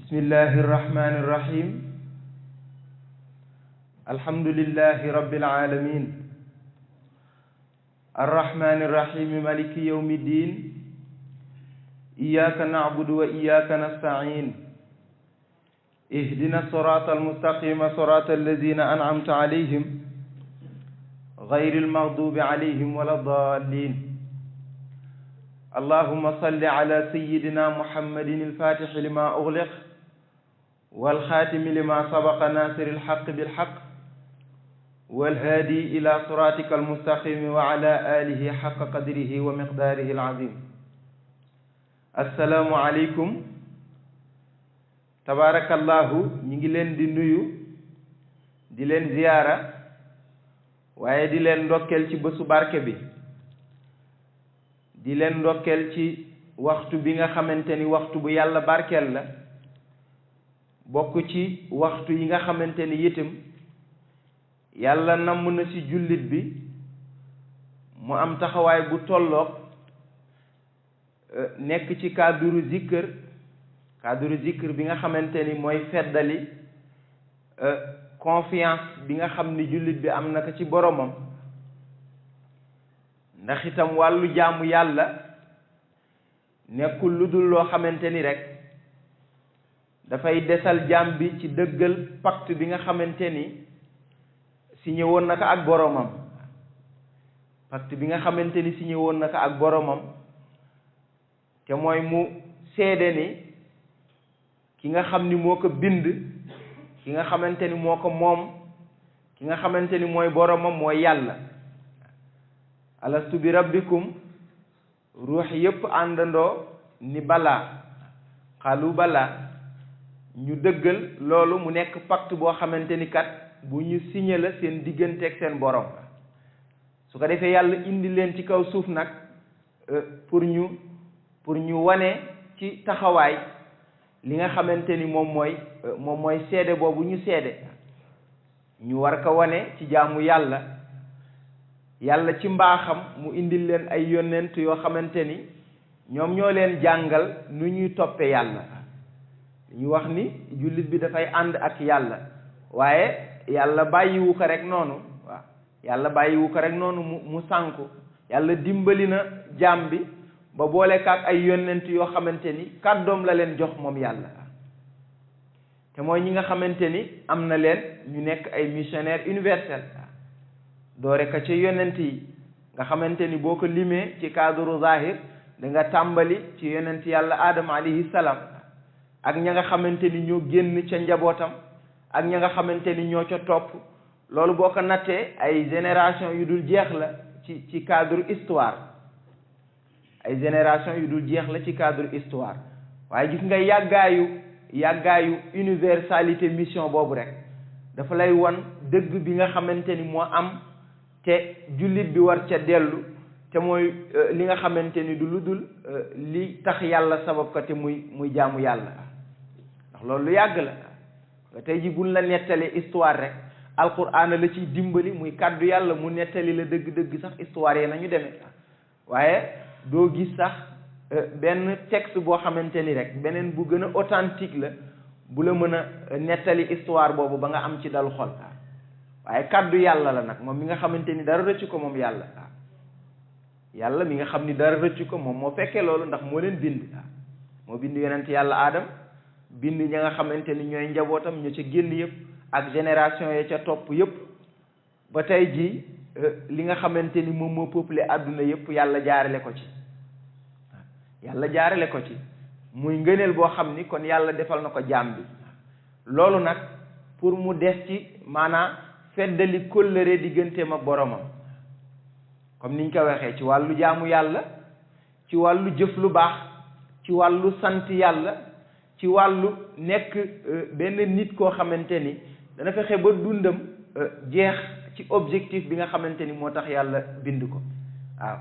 bismillahi irrahmani irrahim alhamdulillahi rabbil alamin arrahmani irrahim maliki yawmi ddin iyyaka na'budu wa iyyaka nasta'in ihdina sirata almustaqima sirata alladhina an'amta alayhim ghayril maghdubi alayhim wala ddallin allahumma salli ala sayyidina muhammadin al-fatihi lima ughliq wal khatimi lima sabaqa nasiril haqqi bil haqq wal hadi ila siratika al-mustaqim wa ala alihi haqqa qadrihi wa miqdarihi al-azim. Assalamu alaykum. Tabarakallahu, ñi ngi leen di nuyu di leen ziyaara waaye di leen ndokkeel ci bésu barke bi, di leen ndokkeel ci waxtu bi nga xamante ni waxtu bu yàlla barkeel la, bokk ci waxtu yi nga xamante ni itam yàlla namm na ci jullit bi mu am taxawaay bu tolloog nekk ci cadre zikr bi nga xamante ni mooy feddali confiance bi nga xam ni jullit bi am na ko ci boromam. ndax itam wàllu jaamu yàlla nekkul lu dul loo xamante ni rek dafay desal jaam bi ci dëggal pacte bi nga xamante ni signé woon na ko ak boromam, pacte bi nga xamante ni signé woon na ko ak boromam, te mooy mu seede ni ki nga xam ni moo ko bind, ki nga xamante ni moo ko moom, ki nga xamante ni mooy boromam mooy yàlla. alastu bi rabbikum, ruux yépp àndandoo ni balaa, xaalu balaa, ñu dëggal loolu mu nekk pacte boo xamante ni kat bu ñu signé la seen diggante ak seen borom. su ko defee yàlla indi leen ci kaw suuf nag pour ñu wane ci taxawaay li nga xamante ni moom mooy seede boobu ñu seede, ñu war ko wane ci jaamu yàlla. yàlla ci mbaaxam mu indil leen ay yonent yoo xamante ni ñoom ñoo leen jàngal nu ñuy toppe yàlla. ñu wax ni jullit bi dafay ànd ak yàlla, waaye yàlla bàyyiwu ko rek noonu. waaw yàlla bàyyiwu ko rek noonu mu sànku. yàlla dimbali na jaam bi ba boole kaak ay yonent yoo xamante ni kàddoom la leen jox moom yàlla, te mooy ñi nga xamante ni am na leen ñu nekk ay missionnaire universel. doore ka ci yonent yi nga xamante ni boo ko limee ci cadre zahir da nga tàmbali ci yonent yàlla Adama alayhi salaam, ak ña nga xamante ni ñoo génn ca njabootam, ak ña nga xamante ni ñoo ca topp. loolu boo ko nattee ay génération yu dul jeex la ci cadre histoire, ay génération yu dul jeex la ci cadre histoire. waaye gis nga yàggaayu universalité mission boobu rek dafa lay won dëgg bi nga xamante ni moo am, te jullit bi war ca dellu, te mooy li nga xamante ni du lu dul li tax yàlla sabab ko te muy jaamu yàlla. ndax loolu lu yàgg la nga tey ji buñ la nettalee histoire rek alquran la ciy dimbali, muy kàddu yàlla mu nettali la dëgg-dëgg sax histoire yi nañu demee. waaye doo gis sax benn texte boo xamante ni rek beneen bu gën a authentique la bu la mën a nettali histoire boobu ba nga am ci dal xol. waaye kàddu yàlla la nag, moom mi nga xamante ni dara rëccu ko moom yàlla. yàlla mi nga xam ni dara rëccu ko moom moo fekkee loolu, ndax moo leen bind. moo bind yonent yàlla Adam, bind ña nga xamante ni ñooy njabootam ñu ca génn yëpp ak génération ya ca topp yëpp, ba tey jii li nga xamante ni moom moo peuplé àdduna yëpp yàlla jaarale ko ci. yàlla jaarale ko ci muy ngëneel boo xam ni kon yàlla defal na ko jaam bi. loolu nag pour mu des ci maanaam feddali kóllëre digganteem ak boromam, comme niñ ko waxee ci wàllu jaamu yàlla, ci wàllu jëf lu baax, ci wàllu sant yàlla, ci wàllu nekk benn nit koo xamante ni dana fexe ba dundam jeex ci objectif bi nga xamante ni moo tax yàlla bind ko. waaw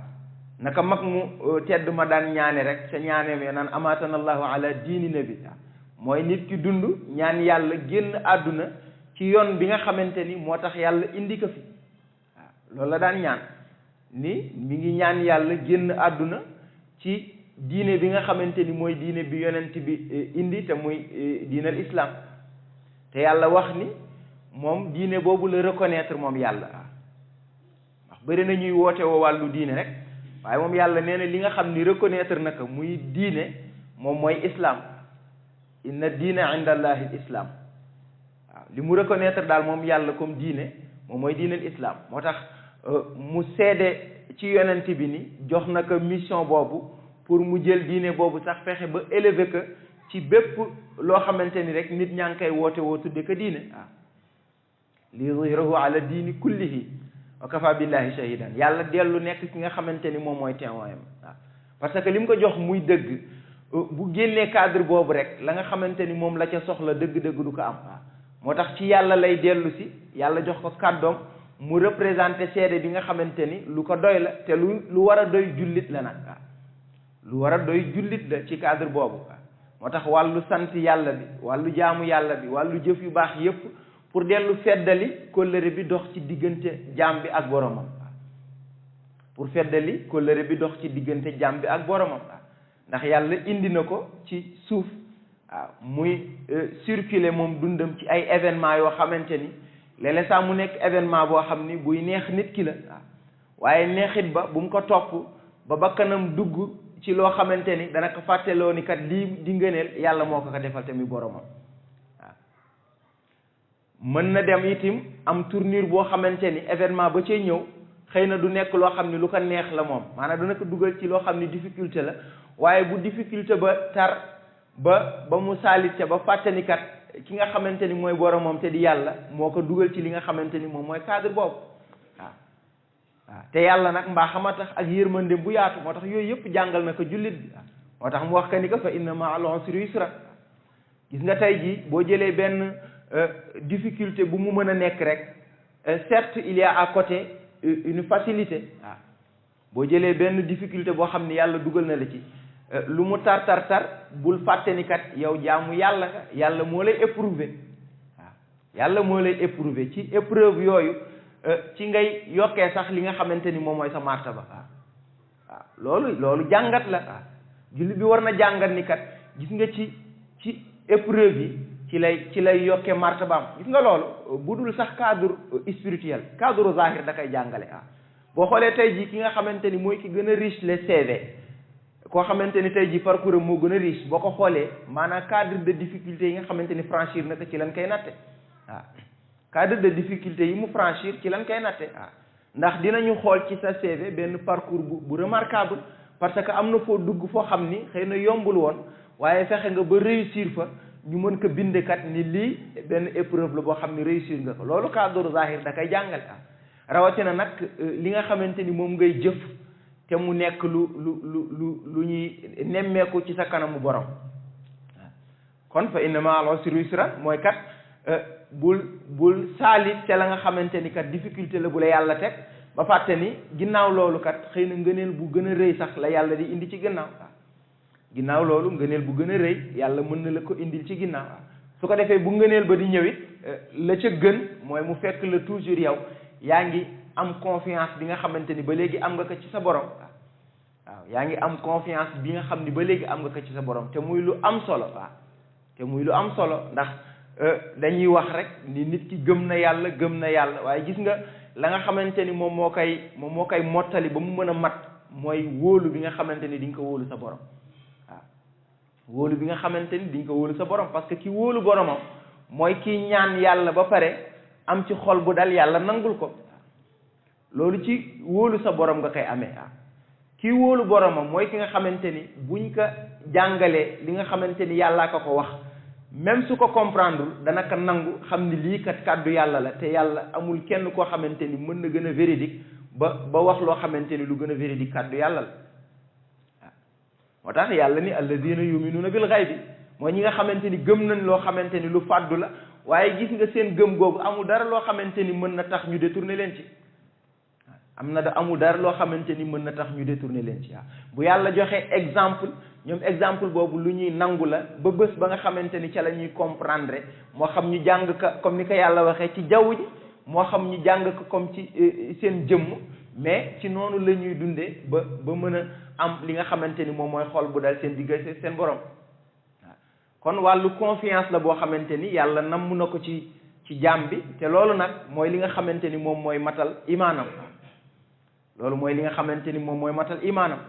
naka mag mu tedd ma daan ñaane rek ca ñaaneem ya naan amaatana allahu ala diini nabi, mooy nit ki dund ñaan yàlla génn àdduna ci yoon bi nga xamante ni moo tax yàlla indi ko fi. waaw loolu la daan ñaan ni mi ngi ñaan yàlla génn àdduna ci diine bi nga xamante ni mooy diine bi yonent bi indi te muy diinal islam te yàlla wax ni moom diine boobu la reconnaître moom yàlla wax bëri na ñuy woote woo wàllu diine rek waaye moom yàlla nee na li nga xam ni reconnaître naka muy diine moom mooy islam inna diina inda allahi islam waaw li mu reconnaître daal moom yàlla comme diine moom mooy diinal islam moo tax mu seede ci yonent bi ni jox na ko mission boobu pour mu jël diine boobu sax fexe ba élever ko ci bépp loo xamante ni rek nit ñaa ngi koy woote woo tudde ko diine waaw li yuzhirahu ala diini kullihi wa kafa billahi shahidan yàlla dellu nekk ki nga xamante ni moom mooy témoin waaw parce que li mu ko jox muy dëgg bu génnee cadre boobu rek la nga xamante ni moom la ca soxla dëgg-dëgg du ko am waaw moo tax ci yàlla lay dellu si yàlla jox ko kàddoom mu représenté seede bi nga xamante ni lu ko doy la te lu war a doy jullit la nag waaw lu war a doy jullit la ci cadre boobu waaw moo tax wàllu sant yàlla bi wàllu jaamu yàlla bi wàllu jëf yu baax yépp pour dellu feddali kóllëre bi dox ci diggante jaam bi ak boromam waaw pour feddali kóllëre bi dox ci diggante jaam bi ak boromam waaw ndax yàlla indi na ko ci suuf waaw muy circuler moom dundam ci ay événement yoo xamante ni léeg-léeg sax mu nekk événement boo xam ni buy neex nit ki la waaw waaye neexit ba bu mu ko topp ba bakkanam dugg ci loo xamante ni dana ko fàtteloo ni kat lii di ngëneel yàlla moo ko defal tamit boromam waaw mën na dem itim am tournure boo xamante ni événement ba cay ñëw xëy na du nekk loo xam ni lu ko neex la moom maanaam dana ko dugal ci loo xam ni difficulté la waaye bu difficulté ba tar ba mu saalit ca ba fàtte ni kat ki nga xamante ni mooy boromam te di yàlla moo ko dugal ci li nga xamante ni moom mooy cadre boobu waaw waaw te yàlla nag mbaaxam a tax ak yërmande bu yaatu moo tax yooyu yëpp jàngal na ko jullit bi moo tax mu wax ka ni ko fa inna ma'al usri yusra gis nga tey jii boo jëlee benn difficulté bu mu mën a nekk rek certes il y a à côté une facilité waaw boo jëlee benn difficulté boo xam ni yàlla dugal na la ci lu mu tar bul fàtte ni kat yow jaamu yàlla ka yàlla moo lay éprouver waaw yàlla moo lay éprouver ci épreuve yooyu ci ngay yokkee sax li nga xamante ni moom mooy sa martaba waaw loolu jàngat la waaw jullit bi war na jàngat ni kat gis nga ci épreuve yi ci lay yokkee martabaam gis nga loolu bu dul sax cadre spirituel cadre zahir da koy jàngale boo xoolee tey jii ki nga xamante ni mooy ki gën a riche les CV koo xamante ni tey jii parcours moo gën a riche boo ko xoolee maanaam cadre de difficulté yi nga xamante ni franchir na ko ci lan koy natte waaw cadre de difficulté yi mu franchir ci lan koy natte waaw ndax dinañu xool ci sa CV benn parcours bu remarquable parce que am na foo dugg foo xam ni xëy na yombul woon waaye fexe nga ba réussir fa ñu mën ko bindekat ni lii benn épreuve la boo xam ni réussir nga ko loolu cadre zahir da koy jàngal rawatina nag li nga xamante ni moom ngay jëf te mu nekk lu ñuy nemmeeku ci sa kanamu borom kon fa inna ma'al usri yusra mooy kat bul saalit te la nga xamante ni kat difficulté la bu la yàlla teg ba fàtte ni ginnaaw loolu kat xëy na ngëneel bu gën a rëy sax la yàlla di indi ci ginnaaw loolu ngëneel bu gën a rëy yàlla mën na la ko indil ci ginnaaw su ko defee bu ngëneel ba di ñëwit la ca gën mooy mu fekk la toujours yow yaa ngi am confiance bi nga xamante ni ba léegi am nga ko ci sa borom waaw yaa ngi am confiance bi nga xam ni ba léegi am nga ko ci sa borom te muy lu am solo te muy lu am solo ndax dañuy wax rek ni nit ki gëm na yàlla waaye gis nga la nga xamante ni moom moo koy mottali ba mu mën a mat mooy wóolu bi nga xamante ni di nga ko wóolu sa borom waaw wóolu bi nga xamante ni di nga ko wóolu sa borom parce que ki wóolu boromam mooy kii ñaan yàlla ba pare am ci xol bu dal yàlla nangul ko loolu ci wóolu sa borom nga koy amee kii wóolu boromam mooy ki nga xamante ni buñ ko jàngalee li nga xamante ni yàllaa ko wax même su ko comprendre dana ko nangu xam ni lii kat kàddu yàlla la te yàlla amul kenn koo xamante ni mën na gën a véridique ba wax loo xamante ni lu gën a véridique kàddu yàlla la moo tax yàlla ni alladina yuminuuna bil ghaybi mooy ñi nga xamante ni gëm nañ loo xamante ni lu fàddu la waaye gis nga seen gëm googu amul dara loo xamante ni mën na tax ñu détourner leen ci amul dara loo xamante ni mën na tax ñu détourner leen ci bu yàlla joxe exemple ñoom exemple boobu lu ñuy nangu la ba bés ba nga xamante ni ca la ñuy comprendre moo xam ñu jàng ko comme ni ko yàlla waxee ci jaww ji moo xam ñu jàng ko comme ci seen jëmm mais ci noonu la ñuy dundee ba mën a am li nga xamante ni moom mooy xol bu dal seen diggante seen borom waaw kon wàllu confiance la boo xamante ni yàlla namm na ko ci jaam bi te loolu nag mooy li nga xamante ni moom mooy matal imaanam loolu mooy li nga xamante ni moom mooy matal imaanam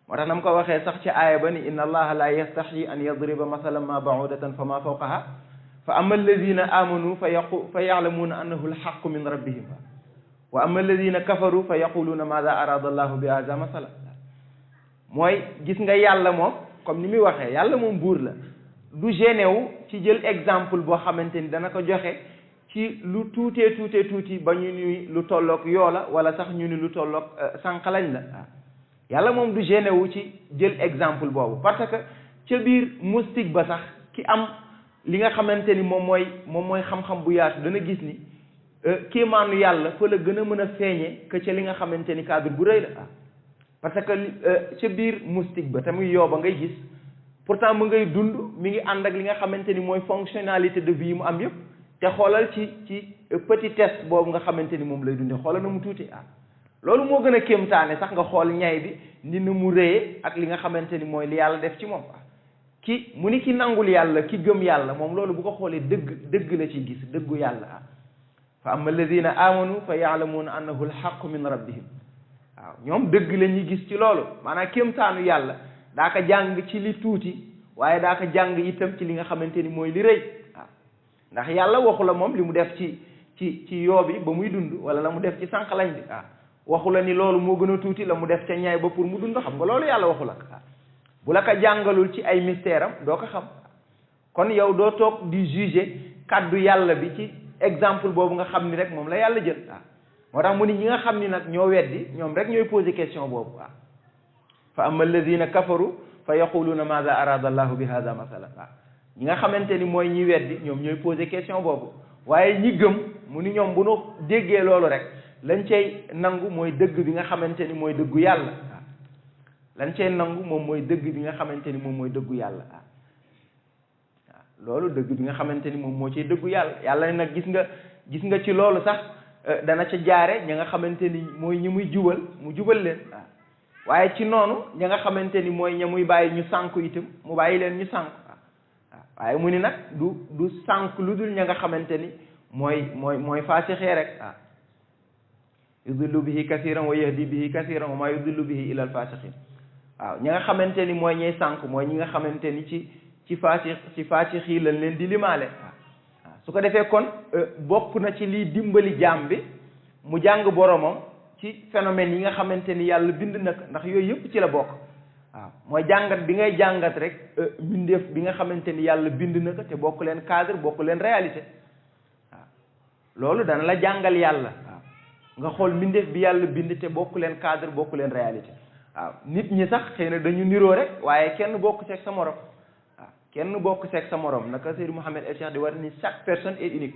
moo tax na mu ko waxee sax ci aaya ba ni inna allaha la yastaxyi an yadriba masalan ma baudatan fa ma fawqaha fa ama alladina amanu fa yalamuuna annahu alxaqu min rabbihim wa ama alladina kafaru fa yaquluuna maada arada allahu bi hada masala mooy gis nga yàlla moom comme ni muy waxee yàlla moom buur la du gêné wu ci jël exemple boo xamante ni dana ko joxe ci lu tuuti ba ñu ni lu tolloog yoola wala sax ñu ni lu tolloog sànqalañ la yàlla moom du gêné wu ci jël exemple boobu parce que ca biir moustique ba sax ki am li nga xamante ni moom mooy xam-xam bu yaatu dana gis ni kéemaanu yàlla fa la gën a mën a feeñe que ca li nga xamante ni cadre bu rëy la parce que ca biir moustique ba te muy yooba ngay gis pourtant mu ngay dund mi ngi ànd ak li nga xamante ni mooy fonctionnalité de vie mu am yëpp te xoolal ci petit test boobu nga xamante ni moom lay dundee xoolal na mu tuuti loolu moo gën a kéemtaane sax nga xool ñay bi ni na mu rëyee ak li nga xamante ni mooy li yàlla def ci moom ki mu ni ki nangul yàlla ki gëm yàlla moom loolu bu ko xoolee dëgg la ciy gis dëggu yàlla fa amma alladina amanu fa yaalamuuna annahu alxaqu min rabbihim waaw ñoom dëgg la ñuy gis ci loolu maanaam kéemtaanu yàlla daa ko jàng ci li tuuti waaye daa ko jàng itam ci li nga xamante ni mooy li rëy waaw ndax yàlla waxu la moom li mu def ci yoo bi ba muy dund wala la mu def ci sànqalañ bi waxu la ni loolu moo gën a tuuti la mu def ca ñaay ba pour mu dund xam nga loolu yàlla waxu la bu la ko jàngalul ci ay mystère am doo ko xam kon yow doo toog di juger kàddu yàlla bi ci exemple boobu nga xam ni rek moom la yàlla jël moo tax mu ni ñi nga xam ni nag ñoo weddi ñoom rek ñooy poser question boobu fa amma alladina kafaru fa yaquluuna maada arada allahu bi hada masala ñi nga xamante ni mooy ñi weddi ñoom ñooy poser question boobu waaye ñi gëm mu ni ñoom bu nu déggee loolu rek lañ cay nangu mooy dëgg bi nga xamante ni mooy dëggu yàlla lañ cay nangu moom mooy dëgg bi nga xamante ni moom mooy dëggu yàlla loolu dëgg bi nga xamante ni moom moo ciy dëggu yàlla nag gis nga ci loolu sax dana ca jaare ña nga xamante ni mooy ñi muy jubal mu jubal leen waaye ci noonu ña nga xamante ni mooy ña muy bàyyi ñu sànku itam mu bàyyi leen ñu sànku waaye mu ni nag du sànk lu dul ña nga xamante ni mooy faasixee rek yudillu bihi kasiran wa yahdi bihi kasiran wa ma yudillu bihi ila alfasiqin waaw ñi nga xamante ni mooy ñey sànk mooy ñi nga xamante ni ci faasix yi lañ leen di limaale waaw su ko defee kon bokk na ci liy dimbali jaam bi mu jàng boromam ci phénomène yi nga xamante ni yàlla bind na ko ndax yooyu yëpp ci la bokk waaw mooy jàngat bi ngay jàngat rek mbindeef bi nga xamante ni yàlla bind na ko te bokk leen cadre bokk leen réalité waaw loolu dana la jàngal yàlla nga xool mbindeef bi yàlla bind te bokk leen cadre bokk leen réalité waaw nit ñi sax xëy na dañu niroo rek waaye kenn bokk seeg sa morom waaw kenn bokk seeg sa morom naka Seydou Mouhamed El Cheikh di war ni chaque personne est unique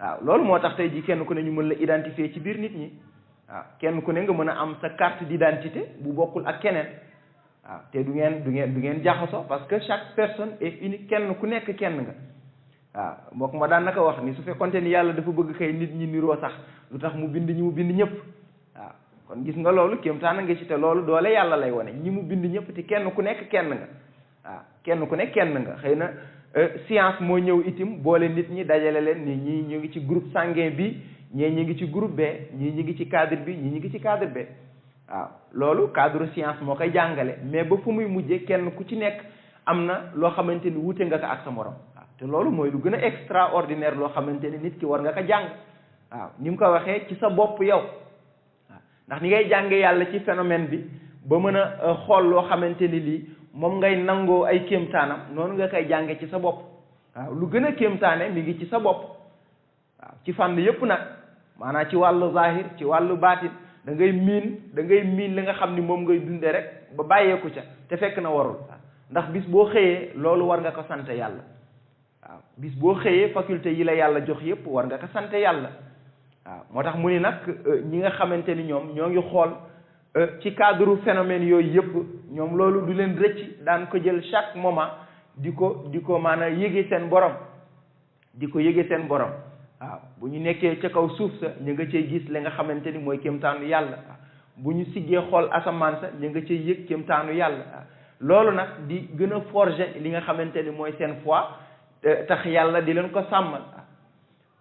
waaw loolu moo tax tey ji kenn ku ne ñu mën la identifier ci biir nit ñi waaw kenn ku ne nga mën a am sa carte d'identité bu bokkul ak keneen waaw te du ngeen jaxasoo parce que chaque personne est unique kenn ku nekk kenn nga waaw mbokk ma daan naka wax ni su fekkonte ni yàlla dafa bëgg kay nit ñi niroo sax lu tax mu bind ñi mu bind ñëpp waaw kon gis nga loolu kéemtaan nga ci te loolu doole yàlla lay wane ñi mu bind ñëpp te kenn ku nekk kenn nga waaw kenn ku nekk kenn nga xëy na science moo ñëw itim boole nit ñi dajale leen ni ñii ñu ngi ci groupe sanguin bi ñii ñu ngi ci groupe B ñii ñu ngi ci cadre bi ñii ñu ngi ci cadre B waaw loolu cadre science moo koy jàngale mais ba fu muy mujjee kenn ku ci nekk am na loo xamante ni wute nga ko ak sa morom te loolu mooy lu gën a extraordinaire loo xamante ni nit ki war nga ko jàng waaw ni mu ko waxee ci sa bopp yow waaw ndax ni ngay jànge yàlla ci phénomène bi ba mën a xool loo xamante ni lii moom ngay nangoo ay kéemtaanam noonu nga koy jànge ci sa bopp waaw lu gën a kéemtaane mi ngi ci sa bopp waaw ci fànn yëpp nag maanaam ci wàllu zahir ci wàllu baatin da ngay miin li nga xam ni moom ngay dunde rek ba bàyyeeku ca te fekk na warul ndax bis boo xëyee loolu war nga ko sant yàlla waaw bis boo xëyee faculté yi la yàlla jox yëpp war nga ko sant yàlla waaw moo tax mu ni nag ñi nga xamante ni ñoom ñoo ngi xool ci cadre phénomène yooyu yëpp ñoom loolu du leen rëcc daan ko jël chaque moment di ko maanaam yëge seen borom di ko yëge seen borom waaw bu ñu nekkee ca kaw suuf sa ñu nga cey gis li nga xamante ni mooy kéemtaanu yàlla bu ñu siggee xool asamaan sa ñu nga cay yëg kéemtaanu yàlla loolu nag di gën a forger li nga xamante ni mooy seen foi tax yàlla di leen ko sàmmal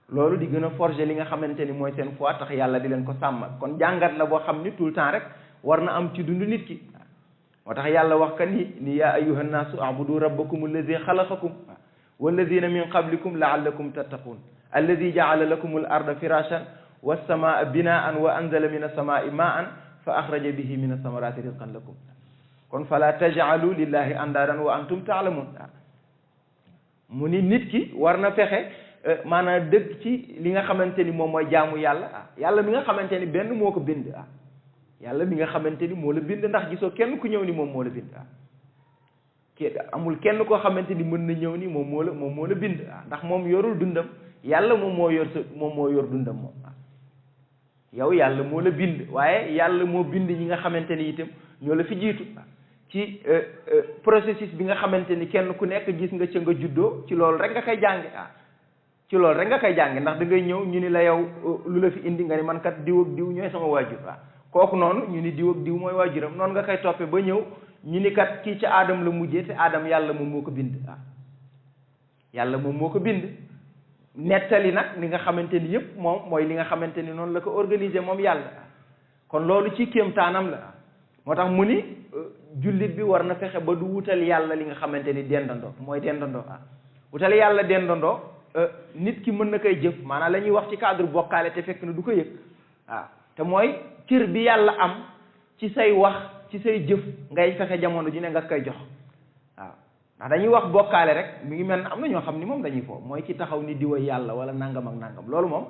loolu di gën a forger li nga xamante ni mooy seen foi tax yàlla di leen ko sàmmal kon jàngat la boo xam ni tout le temps rek war na am ci dund nit ki moo tax yàlla wax ka ni yaa ayyuha nnaasu abudu rabbakum alladi xalaqakum walladina min qablikum laallakum tattaqun alladi jaala lakum al arda firashan wassamaa binaan wa anzala min asamaai maan fa axraja bihi min asamarati rizqan lakum kon fala taj'alu lillahi andaadan wa antum taalamun mu ni nit ki war na fexe maanaam dëgg ci li nga xamante ni moom mooy jaamu yàlla yàlla mi nga xamante ni benn moo ko bind yàlla mi nga xamante ni moo la bind ndax gisoo kenn ku ñëw ni moom moo la bind amul kenn koo xamante ni mën na ñëw ni moom moo la bind ndax moom yorul dundam yàlla moom moo yor dundam moom yow yàlla moo la bind waaye yàlla moo bind ñi nga xamante ni itam ñoo la fi jiitu ci processus bi nga xamante ni kenn ku nekk gis nga ca nga juddoo ci loolu rek nga koy jànge ci loolu rek nga koy jànge ndax da ngay ñëw ñu ni la yow lu la fi indi nga ni man kat diw ak diw ñooy sama waajur kooku noonu ñu ni diw ak diw mooy waajuram noonu nga koy toppe ba ñëw ñu ni kat kii ca aadam la mujjee te aadam yàlla moom moo ko bind yàlla moom moo ko bind nettali nag li nga xamante ni yëpp moom mooy li nga xamante ni noonu la ko organiser moom yàlla kon loolu ci kéemtaanam la moo tax mu ni jullit bi war na fexe ba du wutal yàlla li nga xamante ni dendandoo mooy dendandoo wutal yàlla dendandoo nit ki mën na koy jëf maanaam la ñuy wax ci cadre bokkaale te fekk na du ko yëg te mooy cër bi yàlla am ci say wax ci say jëf ngay fexe jamono ji ne nga koy jox ndax dañuy wax bokkaale rek mi ngi mel ne am na ñoo xam ni moom dañuy fo mooy ci taxaw ni diwa yàlla wala nangam ak nangam loolu moom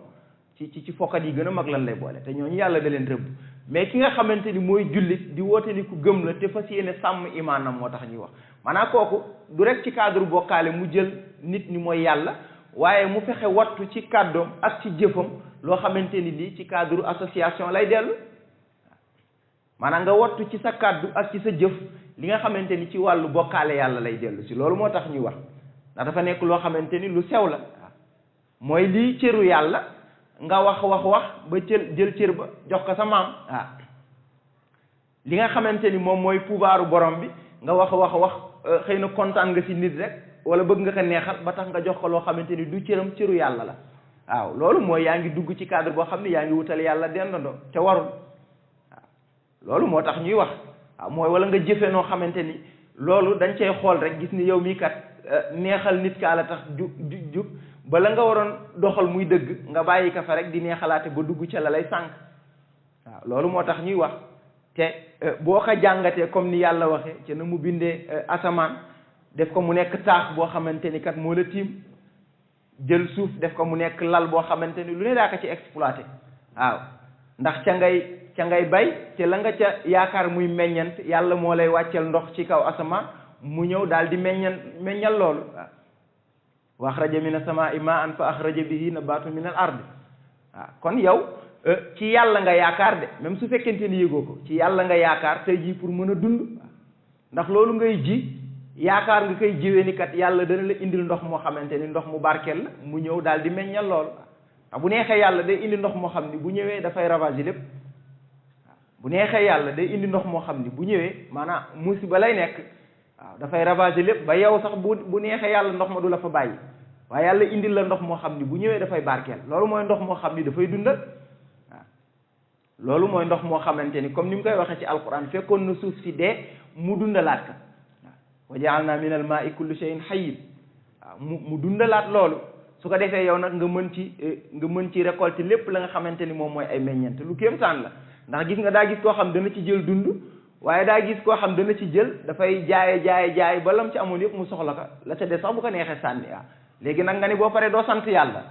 ci fokkat yi gën a mag lan lay boole te ñooñu yàlla da leen rëbb mais ki nga xamante ni mooy jullit di woote ni ku gëm la te fas yéene sàmm imaanam moo tax ñuy wax maanaam kooku du rek ci cadre bokkaale mu jël nit ñi mooy yàlla waaye mu fexe wattu ci kàddoom ak ci jëfam loo xamante ni lii ci cadre association lay dellu maanaam nga wattu ci sa kàddu ak ci sa jëf li nga xamante ni ci wàllu bokkaale yàlla lay dellu si loolu moo tax ñuy wax ndax dafa nekk loo xamante ni lu sew la mooy lii cëru yàlla nga wax ba jël cër ba jox ko sa maam li nga xamante ni moom mooy pouvoiru borom bi nga wax xëy na kontaan nga si nit rek wala bëgg nga ko neexal ba tax nga jox ko loo xamante ni du cëram cëru yàlla la waaw loolu mooy yaa ngi dugg ci cadre boo xam ne yaa ngi wutal yàlla dendandoo te warul loolu moo tax ñuy wax mooy wala nga jëfe noo xamante ni loolu dañ cay xool rek gis ni yow mii kat neexal nit kaa la tax jug bala nga waroon doxal muy dëgg nga bàyyi ka fa rek di neexalaate ba dugg ca la lay sànq loolu moo tax ñuy wax te boo ko jàngatee comme ni yàlla waxee ci na mu bindee asamaan def ko mu nekk taax boo xamante ni kat moo la tiim jël suuf def ko mu nekk lal boo xamante ni lu ne daa ko ci exploité ndax ca ngay bay te la nga ca yaakaar muy meññant yàlla moo lay wàcceel ndox ci kaw asamaan mu ñëw daal di meññal loolu wa axraja min as-samaa'i maa'an fa axraja bihi nabaatan min al-ard kon yow ci yàlla nga yaakaar de même su fekkente ni yëgoo ko ci yàlla nga yaakaar tey jii pour mën a dund ndax loolu ngay ji yaakaar nga koy jiwee ni kat yàlla dana la indil ndox moo xamante ni ndox mu barkeel la mu ñëw daal di meññal loolu bu neexee yàlla day indi ndox moo xam ni bu ñëwee dafay ravager lépp bu neexee yàlla day indi ndox moo xam ni bu ñëwee maanaam musiba lay nekk dafay ravager lépp ba yow sax bu neexee yàlla ndox ma du la fa bàyyi waaye yàlla indil la ndox moo xam ni bu ñëwee dafay barkeel loolu mooy ndox moo xam ni dafay dundal loolu mooy ndox moo xamante ni comme ni mu koy waxee ci alquran fekkoon na suuf si dee mu dundalaat ka wa ja'alna min al ma'i kulli shay'in hayy mu dundalaat loolu su ko defee yow nag nga mën ci récolter lépp la nga xamante ni moom mooy ay meññeent lu kéemtaan la ndax gis nga daa gis koo xam dana ci jël dund waaye daa gis koo xam dana ci jël dafay jaaye ba lam ci amoon yëpp mu soxla ko la ca des sax bu ko neexee sànni léegi nag nga ni boo paree doo sant yàlla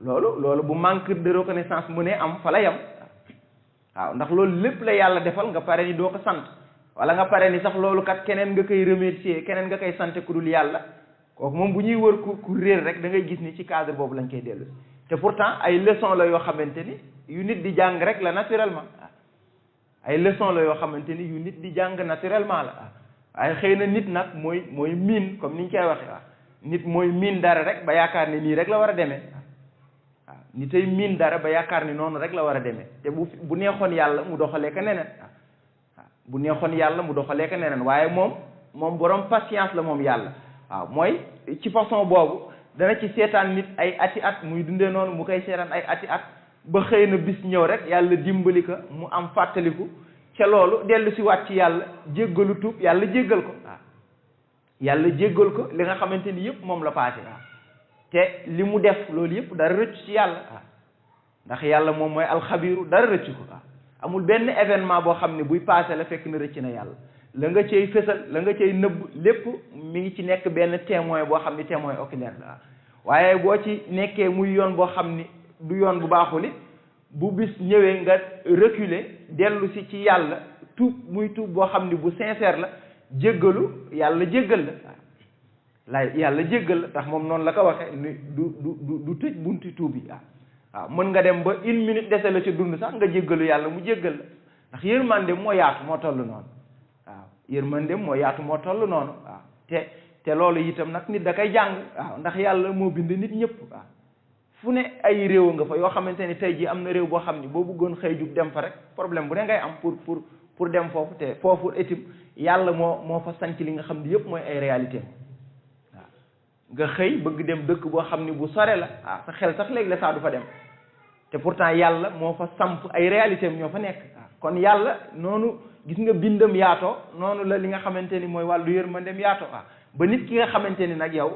loolu bu manque de reconnaissance mu ne am fa la yam ndax loolu lépp la yàlla defal nga pare ni doo ko sant wala nga pare ni sax loolu kat keneen nga koy remercier keneen nga koy sant ku dul yàlla kooku moom bu ñuy wër ku réer rek da ngay gis ni ci cadre boobu lañ koy dellu te pourtant ay leçon la yoo xamante ni yu nit di jàng rek la naturellement ay leçon la yoo xamante ni yu nit di jàng naturellement la waaye xëy na nit nag mooy miin comme ni ñu koy waxee nit mooy miin dara rek ba yaakaar ne nii rek la war a demee waaw ni tey miin dara ba yaakaar ni noonu rek la war a demee te bu neexoon yàlla mu doxalee ko neneen waaw bu neexoon yàlla mu doxalee ko neneen waaye moom borom patience la moom yàlla waaw mooy ci façon boobu dana ci seetaan nit ay ati at muy dundee noonu mu koy seetaan ay ati at ba xëy na bis ñëw rek yàlla dimbali ko mu am fàttaliku ca loolu dellu si waat ci yàlla jéggalu tuub yàlla jéggal ko waaw yàlla jéggal ko li nga xamante ni yëpp moom la passé waaw te li mu def loolu yëpp dara rëccu ci yàlla waaw ndax yàlla moom mooy alxabiru dara rëccu ko waaw amul benn événement boo xam ne buy passé la fekk na rëcc na yàlla la nga cay fësal la nga cay nëbb lépp mi ngi ci nekk benn témoin boo xam ni témoin oculaire la waaye boo ci nekkee muy yoon boo xam ni du yoon bu baaxul it bu bis ñëwee nga reculer dellu si ci yàlla tuub muy tuub boo xam ni bu sincère la jéggalu yàlla jéggal la yàlla jéggal la ndax moom noonu la ko waxee ni du tëj bunti tuub yi waaw mën nga dem ba une minute dese la ci dund sax nga jéggalu yàlla mu jéggal la ndax yërmandem moo yaatu moo toll noonu waaw yërmandem moo yaatu moo toll noonu waaw te loolu itam nag nit da koy jàng waaw ndax yàlla moo bind nit ñëpp waaw fu ne ay réew nga fa yoo xamante ni tey jii am na réew boo xam ni boo bëggoon xëy jug dem fa rek problème bu ne ngay am pour dem foofu te foofu itam yàlla moo fa sanc li nga xam ni yëpp mooy ay réalité waaw nga xëy bëgg dem dëkk boo xam ni bu sore la waaw sa xel sax léegi la saa du fa dem te pourtant yàlla moo fa samp ay réalité ñoo fa nekk waaw kon yàlla noonu gis nga bindam yaatoo noonu la li nga xamante ni mooy wàllu yërmandeem yaatoo waaw ba nit ki nga xamante ni nag yow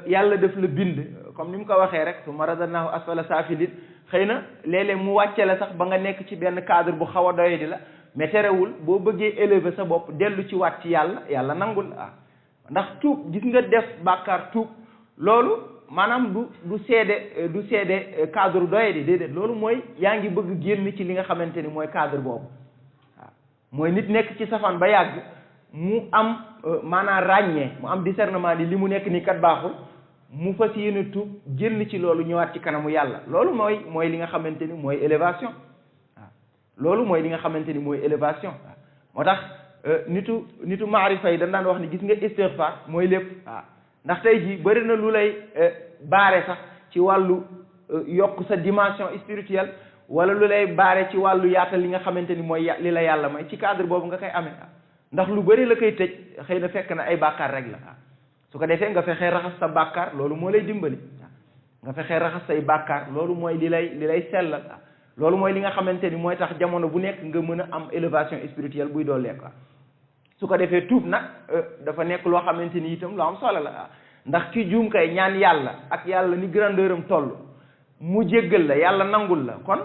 yàlla def la bind comme ni mu ko waxee rek su ma radadnaahu asfala saafiliin xëy na léeg-léeg mu wàcce la sax ba nga nekk ci benn cadre bu xaw a doye di la mais terewul boo bëggee élever sa bopp dellu ci waat ci yàlla nangul ah ndax tuub gis nga def bàkkaar tuub loolu maanaam du seede cadre doye di déedéet loolu mooy yaa ngi bëgg génn ci li nga xamante ni mooy cadre boobu waaw mooy nit nekk ci safaan ba yàgg mu am maanaam ràññee mu am discernement di li mu nekk nii kat baaxul mu fas yéene tuub génn ci loolu ñëwaat ci kanamu yàlla loolu mooy li nga xamante ni mooy élévation waaw loolu mooy li nga xamante ni mooy élévation waaw moo tax nitu maarifa yi dañ daan wax ni gis nga istighfar mooy lépp waaw ndax tey jii bëri na lu lay baare sax ci wàllu yokk sa dimension spirituelle wala lu lay baare ci wàllu yaatal li nga xamante ni mooy li la yàlla may ci cadre boobu nga koy amee ndax lu bëri la koy tëj xëy na fekk na ay bàkkaar rek la su ko defee nga fexee raxas sa bàkkaar loolu moo lay dimbali nga fexee raxas say bàkkaar loolu mooy li lay sellal loolu mooy li nga xamante ni mooy tax jamono bu nekk nga mën a am élévation spirituelle buy dooleeku su ko defee tuub nag dafa nekk loo xamante ni itam lu am solo la ndax ki juum kay ñaan yàlla ak yàlla ni grandeur am toll mu jéggal la yàlla nangul la kon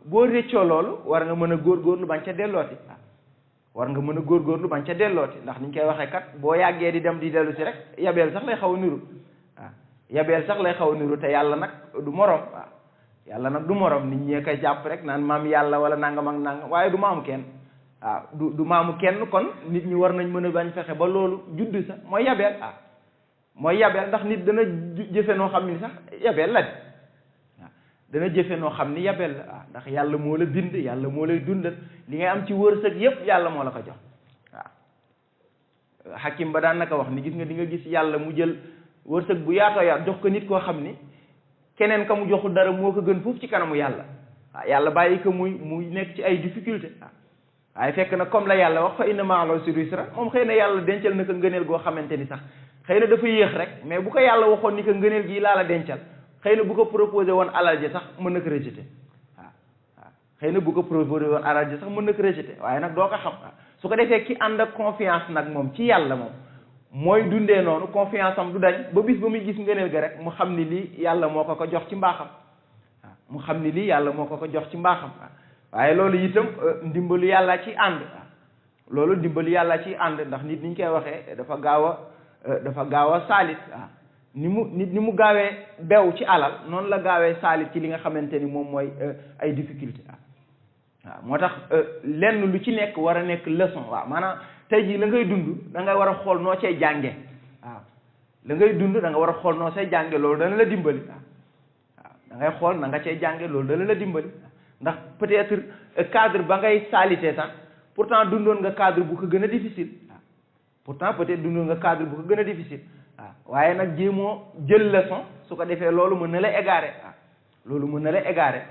boo réccoo loolu war nga mën a góorgóorlu bañ ca dellooti war nga mën a góorgóorlu bañ ca dellooti ndax niñ koy waxee kat boo yàggee di dem di dellu si rek yabeel sax lay xaw a niru waaw yabeel sax lay xaw a niru te yàlla nag du morom waaw yàlla nag du morom nit ñee koy jàpp rek naan maam yàlla wala nangam ak nangam waaye du maamu kenn waaw du maamu kenn kon nit ñi war nañ mën a bañ fexe ba loolu judd sax mooy yabeel mooy yabeel ndax nit dana jëfe noo xam ni sax yabeel la dana jëfe noo xam ni yabeel la ndax yàlla moo la bind yàlla moo lay dundal li ngay am ci wërsëg yépp yàlla moo la ko jox waaw Hakim ba daan naka wax ni gis nga di nga gis yàlla mu jël wërsëg bu yaatoo yaat jox ko nit koo xam ni keneen ka mu joxul dara moo ko gën foofu ci kanamu yàlla waaw yàlla bàyyi ko muy nekk ci ay difficulté waaye fekk na comme la yàlla wax fa inna ma'al usri yusra moom xëy na yàlla dencal na ko ngëneel goo xamante ni sax xëy na dafa yéex rek mais bu ko yàlla waxoon ni ko ngëneel gii laa la dencal xëy na bu ko proposé woon alal ji sax mën na ko rejeté waaw xëy na bu ko proposé woon alal ji sax mën na ko rejeté waaye nag doo ko xam su ko defee ki ànd ak confiance nag moom ci yàlla moom mooy dundee noonu confiance am du dañ ba bis ba muy gis ngëneel ga rek mu xam ni lii yàlla moo ko jox ci mbaaxam waaw mu xam ni lii yàlla moo ko jox ci mbaaxam waaye loolu itam ndimbalu yàlla ci ànd loolu ndimbalu yàlla ci ànd ndax nit niñ koy waxee dafa gaaw a saalit waaw ni mu gaawee bew ci alal noonu la gaawee saalit ci li nga xamante ni moom mooy ay difficulté waaw moo tax lenn lu ci nekk war a nekk leçon waaw maanaam tey jii la ngay dund da nga war a xool noo cay jànge waaw la ngay dund da nga war a xool noo cay jànge loolu dana la dimbali waaw da ngay xool na nga cay jànge loolu dana la dimbali ndax peut-être cadre ba ngay salité sax pourtant dundoon nga cadre bu ko gën a difficile waaw pourtant peut-être dundoon nga cadre bu ko gën a difficile waaw waaye nag jéemoo jël leçon su ko defee loolu mën na la égarer loolu mën na la égarer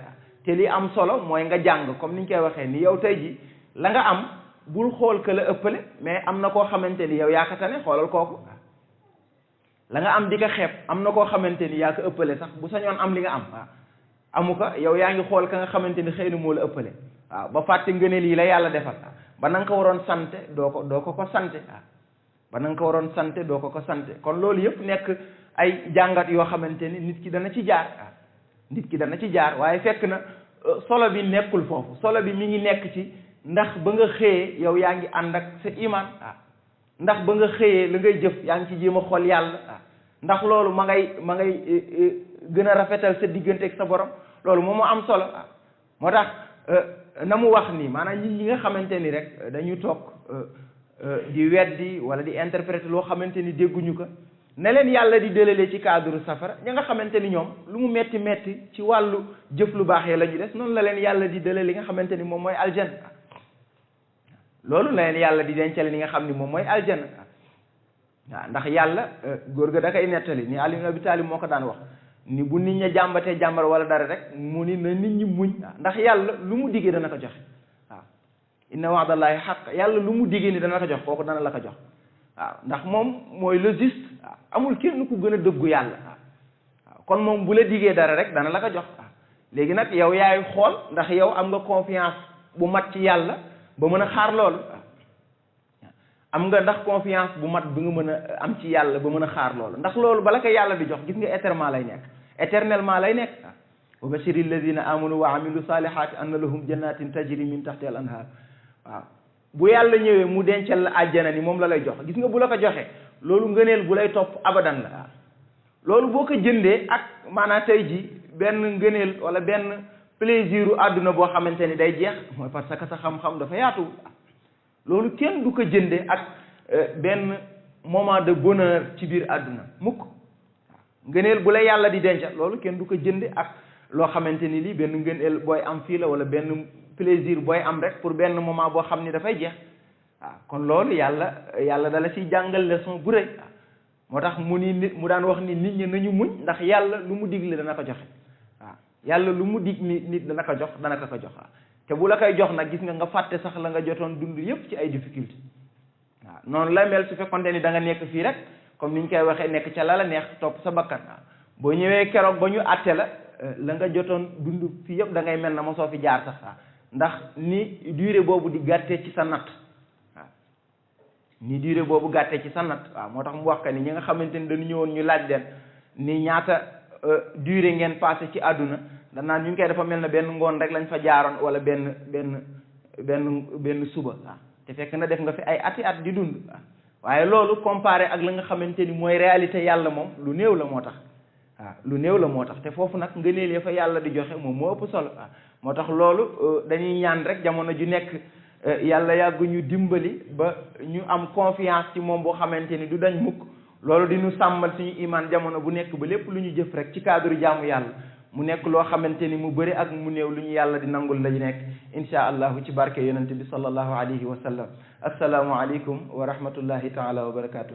te li am solo mooy nga jàng comme ni ñu koy waxee ni yow tey ji la nga am bul xool que la ëppale mais am na koo xamante ni yow yaa ko tane xoolal kooku la nga am di ko xeeb am na koo xamante ni yaa ko ëppale sax bu sañoon am li nga am amu ko yow yaa ngi xool ka nga xamante ni xëy na moo la ëppale waaw ba fàtte ngëneel yi la yàlla defal ba na nga ko waroon sante doo ko sante ba na nga ko waroon sante doo ko sante kon loolu yëpp nekk ay jàngat yoo xamante ni nit ki dana ci jaar nit ki dana ci jaar waaye fekk na solo bi nekkul foofu solo bi mi ngi nekk ci ndax ba nga xëyee yow yaa ngi ànd ak sa iman ndax ba nga xëyee la ngay jëf yaa ngi ci jéem a xool yàlla ndax loolu ma ngay gën a rafetal sa diggante ak sa borom loolu moom moo am solo moo tax na mu wax nii maanaam ñi nga xamante ni rek dañu toog di weddi wala di interpréter loo xamante ni dégguñu ko ne leen yàlla di dëlale ci cadre safara ñi nga xamante ni ñoom lu mu metti metti ci wàllu jëf lu baax yi la ñu des noonu la leen yàlla di dëlale li nga xamante ni moom mooy aljanna loolu la leen yàlla di dencale li nga xam ni moom mooy aljanna waaw ndax yàlla góor ga da koy nettali ni Ali ibn Abi Talib moo ko daan wax ni bu nit ña jàmbatee jàmbar wala dara rek mu ni na nit ñi muñ ndax yàlla lu mu diggee dana ko joxe waaw inna wa'dallahi haqq yàlla lu mu diggee ni dana la ko jox kooku dana la ko jox waaw ndax moom mooy le juste waaw amul kenn ku gën a dëggu yàlla waaw kon moom bu la diggee dara rek dana la ko jox waaw léegi nag yow yaay xool ndax yow am nga confiance bu mat ci yàlla ba mën a xaar loolu am nga ndax confiance bu mat bi nga mën a am ci yàlla ba mën a xaar loolu ndax loolu bala ko yàlla di jox gis nga éternellement lay nekk wa bashiri alladina amanu wa amilu salihati anna lahum jannatin tajri min tahtiha al anhar waaw bu yàlla ñëwee mu dencal la àjjana ni moom la lay jox gis nga bu la ko joxe loolu ngëneel bu lay topp abadan la loolu boo ko jëndee ak maanaam tey ji benn ngëneel wala benn plaisir u àdduna boo xamante ni day jeex mooy parce que sa xam-xam dafa yaatu loolu kenn du ko jënde ak benn moment de bonheur ci biir àdduna mukk ngëneel bu la yàlla di denca loolu kenn du ko jënde ak loo xamante ni lii benn ngëneel booy am fii la wala benn plaisir booy am rek pour benn moment boo xam ni dafay jeex waaw kon loolu yàlla dala ciy jàngal leçon bu rëy moo tax mu daan wax ni nit ñi nañu muñ ndax yàlla lu mu digle dana ko joxe waaw yàlla lu mu dig nit dana ko jox dana ko jox te bu la koy jox nag gis nga fàtte sax la nga jotoon dund yépp ci ay difficulté waaw noonu la mel su fekkonte ni da nga nekk fii rek comme ni ñu koy waxee nekk ca la neex topp sa bakkan boo ñëwee keroog ba ñu àtte la nga jotoon dund fii yëpp da ngay mel na mosoo fi jaar sax ndax ni durée boobu di gàttee ci sa natt waaw ni durée boobu gàttee ci sa natt waaw moo tax mu wax ka ni ñi nga xamante ni dañu ñëwoon ñu laaj leen ni ñaata durée ngeen passé ci àdduna danaan ñu ngi koy dafa mel na benn ngoon rek lañ fa jaaroon wala benn suba waaw te fekk na def nga fi ay ati at di dund waaw waaye loolu comparé ak la nga xamante ni mooy réalité yàlla moom lu néew la moo tax waaw lu néew la moo tax te foofu nag ngëneel ya fa yàlla di joxe moom moo ëpp solo waaw moo tax loolu dañuy ñaan rek jamono ju nekk yàlla yàgg ñu dimbali ba ñu am confiance ci moom boo xamante ni du dañ mukk loolu di ñu sàmmal suñu iman jamono bu nekk ba lépp lu ñu jëf rek ci cadre jaamu yàlla mu nekk loo xamante ni mu bëri ak mu néew lu ñu yàlla di nangul la ñu nekk insha allahu ci barke yonente bi sallallahu alayhi wa sallam assalaamu aleykum wa rahmatullahi taala wa barakatuh